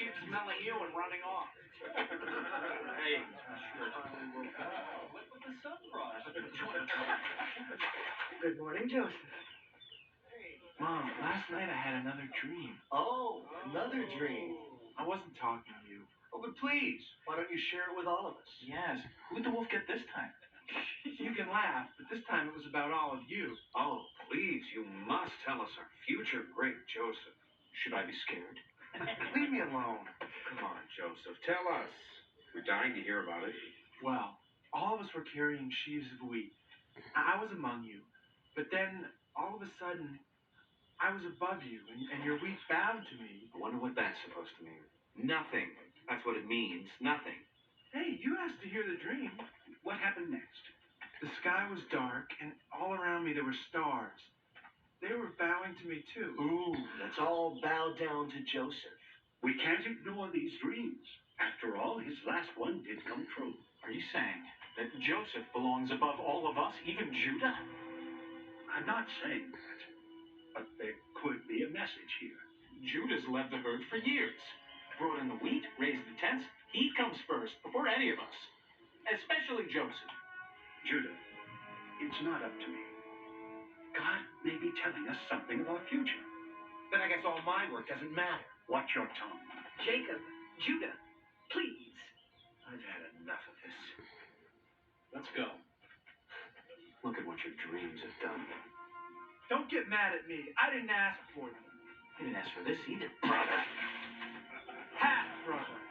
sheep smelling you and running off. Hey, look what the sun brought. Good morning, Joseph. Mom, last night I had another dream. Oh, another dream. I wasn't talking to you. Oh, but please, why don't you share it with all of us? Yes. Who'd the wolf get this time? You can laugh, but this time it was about all of you. Oh, please, you must tell us our future great Joseph. Should I be scared? Leave me alone. Come on, Joseph, tell us. We're dying to hear about it. Well, all of us were carrying sheaves of wheat. I was among you, but then all of a sudden, I was above you, and your wheat bowed to me. I wonder what that's supposed to mean. Nothing. That's what it means. Nothing. Hey, you asked to hear the dream. What happened next? The sky was dark, and all around me there were stars. They were bowing to me, too. Ooh, let's all bow down to Joseph. We can't ignore these dreams. After all, his last one did come true. Are you saying that Joseph belongs above all of us, even Judah? I'm not saying that, but there could be a message here. Judah's led the herd for years. Brought in the wheat, raised the tents. He comes first, before any of us. Especially Joseph. Judah, it's not up to me. God may be telling us something of our future. Then I guess all my work doesn't matter. Watch your tongue. Jacob, Judah, please. I've had enough of this. Let's go. Look at what your dreams have done. Don't get mad at me. I didn't ask for them. He didn't ask for this either, brother. Half brother.